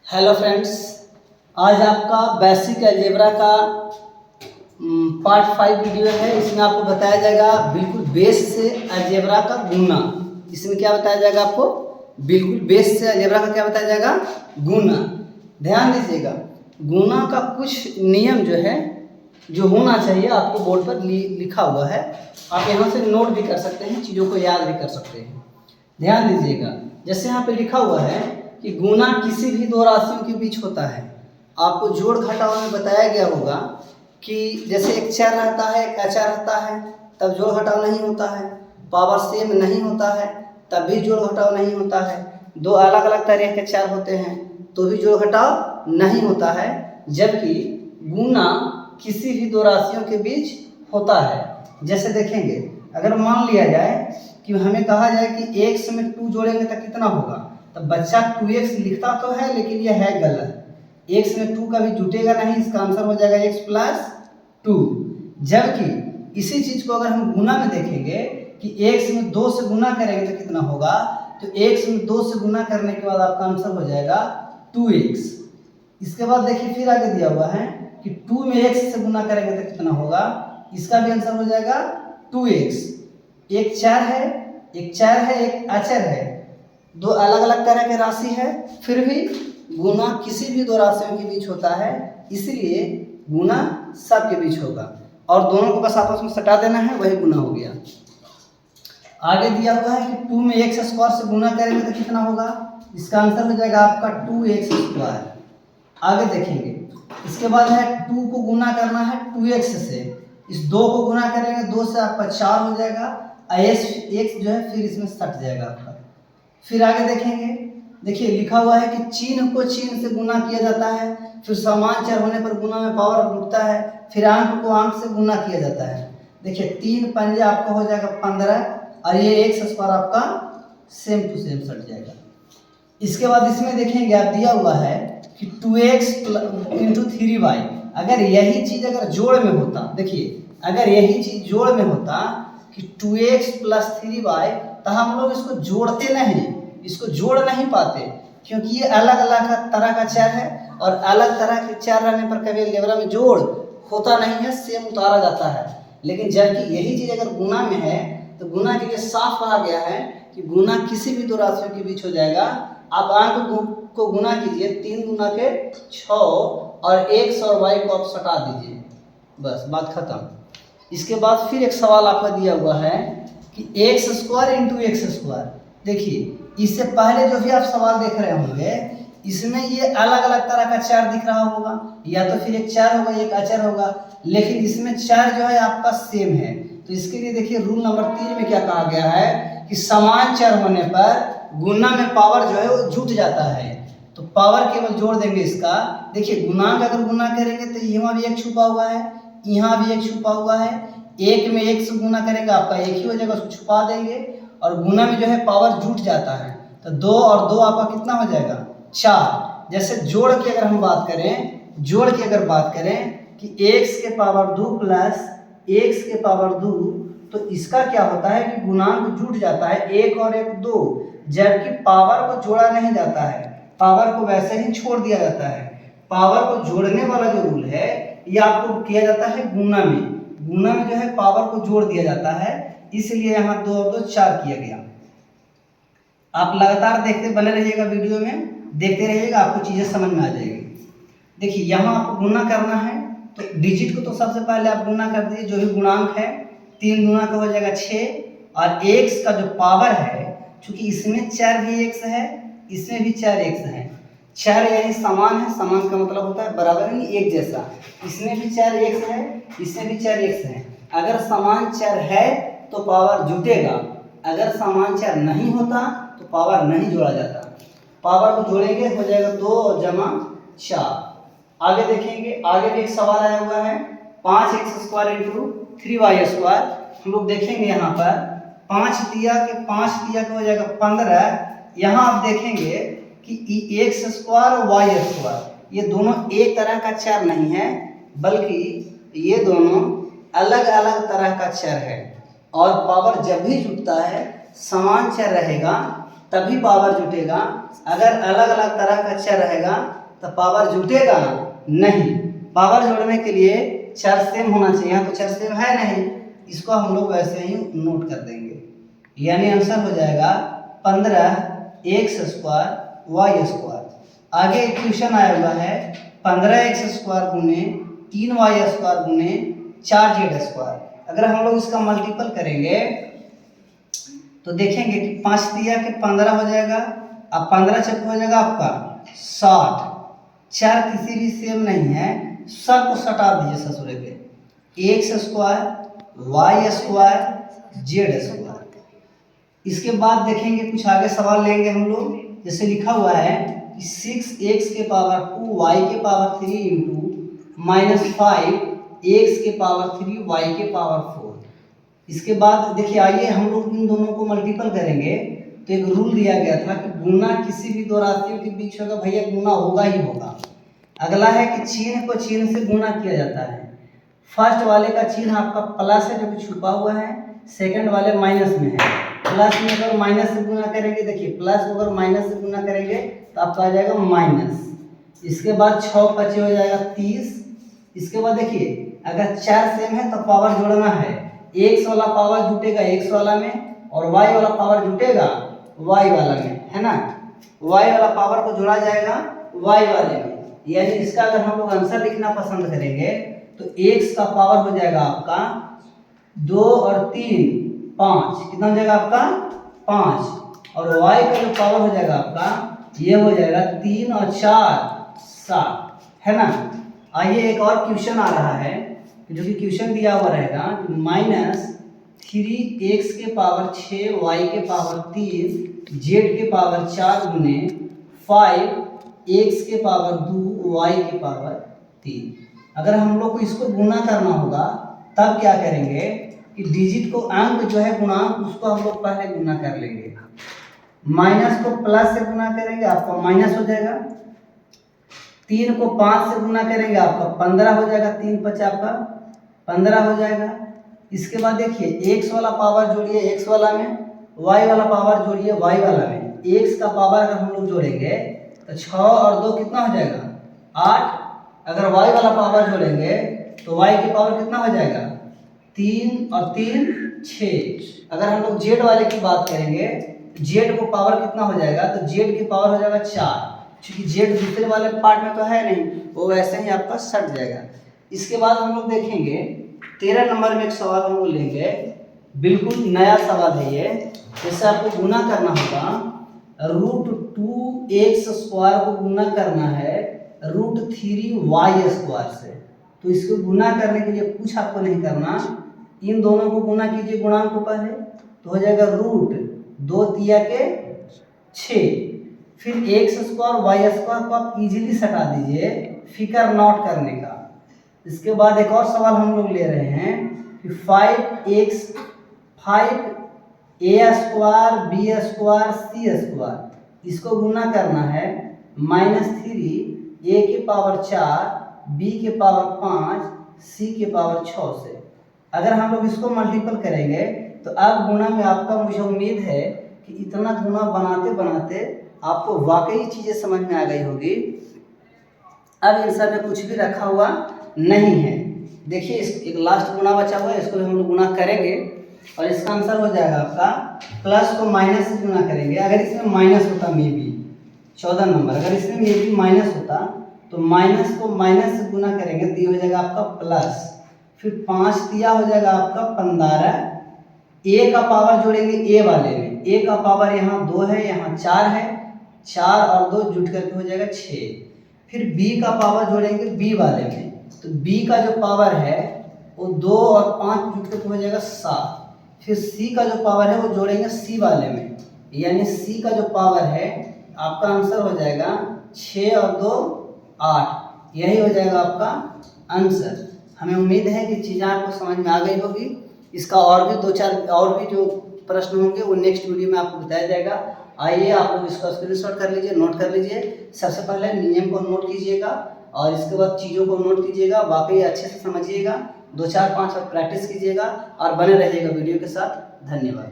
Hello friends, आज आपका basic algebra का पार्ट 5 वीडियो है। इसमें आपको बताया जाएगा बिल्कुल बेस से अलजेब्रा का गुना। इसमें क्या बताया जाएगा आपको? बिल्कुल बेस से अलजेब्रा का क्या बताया जाएगा? गुना। ध्यान दीजिएगा, गुना का कुछ नियम जो है जो होना चाहिए आपको बोर्ड पर लिखा हुआ है। आप यहाँ से नोट भी कर सकते हैं, चीज़ों को याद भी कर सकते हैं। ध्यान दीजिएगा, जैसे यहाँ पे लिखा हुआ है कि गुना किसी भी दो राशियों के बीच होता है। आपको जोड़ घटाव में बताया गया होगा कि जैसे एक चर रहता है एक अचर रहता है, तब जोड़ घटाव नहीं होता है। पावर सेम नहीं होता है तब भी जोड़ घटाव नहीं होता है। दो अलग अलग तरह के चर होते हैं तो भी जोड़ घटाव नहीं होता है। जबकि गुना किसी भी दो राशियों के बीच होता है। जैसे देखेंगे, अगर मान लिया जाए कि हमें कहा जाए कि x में 2 जोड़ेंगे तो कितना होगा, तो बच्चा 2x लिखता तो है लेकिन यह है गलत। x में 2 कभी जुटेगा नहीं, इसका आंसर हो जाएगा x प्लस 2। जबकि इसी चीज को अगर हम गुना में देखेंगे कि x में 2 से गुना करेंगे तो कितना होगा, तो x में 2 से गुना करने के बाद आपका आंसर हो जाएगा 2x। इसके बाद देखिए फिर आगे दिया हुआ है कि 2 में x से गुना करेंगे तो कितना होगा, इसका भी आंसर हो जाएगा 2x। एक चर है एक अचर है, दो अलग अलग तरह के राशि है, फिर भी गुना किसी भी दो राशियों के बीच होता है, इसलिए गुना सब के बीच होगा। और दोनों को बस आपस में सटा देना है, वही गुना हो गया। आगे दिया हुआ है कि 2 में x स्क्वायर से गुना करेंगे तो कितना होगा, इसका आंसर हो जाएगा आपका 2x स्क्वायर। आगे देखेंगे, इसके बाद है 2 को गुना करना है 2x से, इस 2 को गुना करेंगे 2 से आपका 4 हो जाएगा, x जो है फिर इसमें सट जाएगा आपका। फिर आगे देखेंगे, देखिए लिखा हुआ है कि चिन्ह को चिन्ह से गुना किया जाता है, फिर समान चर होने पर गुना में पावर जुटता है, फिर अंक को अंक से गुना किया जाता है। देखिए 3 पंजे आपका हो जाएगा 15 और ये x स्क्वायर आपका सेम टू सेम सट जाएगा। इसके बाद इसमें देखेंगे आप दिया हुआ है कि 2x इंटू 3y। अगर यही चीज अगर जोड़ में होता, देखिए अगर यही चीज जोड़ में होता कि 2x प्लस 3y, तो हम लोग इसको जोड़ते नहीं, इसको जोड़ नहीं पाते, क्योंकि ये अलग अलग तरह का चर है और अलग तरह के चर रहने पर कभी अलजेब्रा में जोड़ होता नहीं है, सेम उतारा जाता है। लेकिन जबकि यही चीज अगर गुना में है तो गुना के लिए साफ कहा गया है कि गुना किसी भी दो राशियों के बीच हो जाएगा। आप अंक को गुना कीजिए, 3 गुना के 6 और x और y को आप सटा दीजिए, बस बात खत्म। इसके बाद फिर एक सवाल आपका दिया हुआ है कि x square into x square. देखिए इससे पहले जो भी आप सवाल देख रहे होंगे इसमें ये अलग अलग तरह का चर दिख रहा होगा, या तो फिर एक चर होगा एक अचर होगा, लेकिन इसमें चर जो है आपका सेम है। तो इसके लिए देखिए रूल नंबर 3 में क्या कहा गया है कि समान चर होने पर गुना में पावर जो है वो जुट जाता है, तो पावर केवल जोड़ देंगे इसका। देखिए गुणांक अगर गुना करेंगे तो यहाँ भी एक छुपा हुआ है, यहाँ भी एक छुपा हुआ है, एक में एक से गुना करेंगे आपका एक ही हो जाएगा, उसको छुपा देंगे और गुना में जो है पावर जुट जाता है, तो 2 और 2 आपका कितना हो जाएगा 4। जैसे जोड़ की अगर हम बात करें, जोड़ की अगर बात करें कि x के पावर 2 प्लस x के पावर 2, तो इसका क्या होता है कि गुणांक जुट जाता है, 1 और 1 2, जबकि पावर को जोड़ा नहीं जाता है, पावर को वैसे ही छोड़ दिया जाता है। पावर को जोड़ने वाला जो रूल है ये आपको किया जाता है गुना में, गुना में जो है पावर को जोड़ दिया जाता है, इसलिए यहाँ 2 और 2 4 किया गया। आप लगातार देखते बने रहिएगा, वीडियो में देखते रहिएगा, आपको चीजें समझ में आ जाएगी। देखिए यहाँ आपको गुना करना है तो डिजिट को तो सबसे पहले आप गुना कर दीजिए, जो भी गुणांक है 3 गुना का हो जाएगा 6 और x का जो पावर है, क्योंकि इसमें 4 भी x है इसमें भी 4x है, 4 यानी समान है, समान का मतलब होता है बराबर नहीं एक जैसा, इसमें भी 4x है इसमें भी 4x है। अगर समान चर है तो पावर जुटेगा, अगर समान चर नहीं होता तो पावर नहीं जोड़ा जाता। पावर को जोड़ेंगे हो जाएगा 2 जमा 4। आगे देखेंगे, आगे भी एक सवाल आया हुआ है 5x square into 3y square. हम लोग देखेंगे यहाँ पर 5 दिया के हो जाएगा 15। यहाँ आप देखेंगे कि x स्क्वायर और y स्क्वायर ये दोनों एक तरह का चर नहीं है, बल्कि ये दोनों अलग अलग तरह का चर है। और पावर जब भी जुटता है समान चर रहेगा तभी पावर जुटेगा। अगर अलग अलग तरह का चर रहेगा तो पावर जुटेगा नहीं। पावर जोड़ने के लिए चर सेम होना चाहिए। यहाँ तो चर सेम है नहीं, इसको हम लोग वैसे ही नोट कर देंगे। यानी आंसर हो जाएगा 15x² y²। आगे एक क्वेश्चन आया हुआ है 15x² गुने 3y² गुने 4z²। अगर हम लोग इसका मल्टीपल करेंगे तो देखेंगे कि 5 दिया कि 15 हो जाएगा। अब 15 चक हो जाएगा आपका 60। चार किसी भी सेम नहीं है, सब को सटा दीजिए ससुरे के। x² y² z²। इसके बाद देखेंगे कुछ आगे सवाल लेंगे हम लोग। जैसे लिखा हुआ है कि 6x के पावर 2 y के पावर 3 इंटू -5x के पावर 3 y के पावर 4। इसके बाद देखिए, आइए हम लोग इन दोनों को मल्टीपल करेंगे तो एक रूल दिया गया था कि गुना किसी भी दो राशियों के बीच होगा, भैया गुना होगा ही होगा। अगला है कि चिन्ह को चिन्ह से गुना किया जाता है। फर्स्ट वाले का चिन्ह आपका प्लस है जो कि छुपा हुआ है, सेकंड वाले माइनस में है। प्लस में अगर माइनस से गुना करेंगे, देखिए प्लस को अगर माइनस से गुना करेंगे तो आपका आ जाएगा माइनस। इसके बाद 6 बचे हो जाएगा 30। इसके बाद देखिए, अगर 4 सेम है तो पावर जोड़ना है। x वाला पावर जुटेगा x वाला में और y वाला पावर जुटेगा y वाला में, है ना। y वाला पावर को जोड़ा जाएगा y वाले में। यानी इसका अगर हम लोग आंसर लिखना पसंद करेंगे तो x का पावर हो जाएगा आपका 2 और 3 5। कितना हो जाएगा आपका 5। और y का जो पावर हो जाएगा आपका ये हो जाएगा 3 और 4 7, है ना। आइए एक और क्वेश्चन आ रहा है जो कि क्वेश्चन दिया हुआ रहेगा -3x के पावर 6 y के पावर 3 z के पावर 4 गुने 5x के पावर 2 y के पावर 3। अगर हम लोग को इसको गुना करना होगा तब क्या करेंगे कि डिजिट को, अंक जो है गुणांक, उसको हम लोग पहले गुना कर लेंगे। माइनस को प्लस से गुना करेंगे, आपका माइनस हो जाएगा। 3 को 5 से गुना करेंगे, आपका 15 हो जाएगा। 3 5 आपका 15 हो जाएगा। इसके बाद देखिए, x वाला पावर जोड़िए x वाला में, y वाला पावर जोड़िए y वाला में। x का पावर अगर हम लोग जोड़ेंगे तो 6 और 2 कितना हो जाएगा 8। अगर y वाला पावर जोड़ेंगे तो y की पावर कितना हो जाएगा 3 और 3 6। अगर हम लोग z वाले की बात करेंगे, z को पावर कितना हो जाएगा, तो z की पावर हो जाएगा 4। क्योंकि z दूसरे वाले पार्ट में तो है नहीं, वो वैसे ही आपका सट जाएगा। इसके बाद हम लोग देखेंगे 13 नंबर में एक सवाल हम लोग लेंगे, बिल्कुल नया सवाल है ये। जैसे आपको गुना करना होगा, √2x² को गुना करना है √3y² से। तो इसको गुना करने के लिए कुछ आपको नहीं करना, इन दोनों को गुना कीजिए गुणांक को पहले, तो हो जाएगा √2 तिया के 6। फिर x² y² को आप इजीली सटा दीजिए, फिकर नॉट करने का। इसके बाद एक और सवाल हम लोग ले रहे हैं कि 5a² b² c², इसको गुना करना है -3 a के पावर 4 b के पावर 5 c के पावर 6 से। अगर हम लोग इसको मल्टीपल करेंगे तो अब गुना में आपका, मुझे उम्मीद है कि इतना गुना बनाते बनाते आपको वाकई चीज़ें समझ में आ गई होगी। अब इन सब में कुछ भी रखा हुआ नहीं है। देखिए, इस एक लास्ट गुना बचा हुआ है, इसको हम लोग गुना करेंगे और इसका आंसर हो जाएगा आपका, प्लस को माइनस से गुना करेंगे। अगर इसमें माइनस होता मे बी 14 नंबर, अगर इसमें मे बी माइनस होता तो माइनस को माइनस से गुना करेंगे तो ये हो जाएगा आपका प्लस। फिर 5 दिया हो जाएगा आपका 15। a का पावर जोड़ेंगे a वाले में, a का पावर यहाँ 2 है, यहाँ 4 है, 4 और 2 जुट करके हो जाएगा 6। फिर b का पावर जोड़ेंगे b वाले में, तो b का जो पावर है वो 2 और 5 जुट करके हो जाएगा 7। फिर c का जो पावर है वो जोड़ेंगे c वाले में, यानी c का जो पावर है आपका आंसर हो जाएगा 6 और 2 8। यही हो जाएगा आपका आंसर। हमें उम्मीद है कि चीज़ें आपको समझ में आ गई होगी। इसका और भी 2-4 और भी जो प्रश्न होंगे वो नेक्स्ट वीडियो में आपको बताया जाएगा। आइए आप लोग इसका स्क्रीनशॉट कर लीजिए, नोट कर लीजिए। सबसे पहले नियम को नोट कीजिएगा और इसके बाद चीज़ों को नोट कीजिएगा, वाकई अच्छे से समझिएगा। 2 4 5 बार प्रैक्टिस कीजिएगा और बने रहिएगा वीडियो के साथ। धन्यवाद।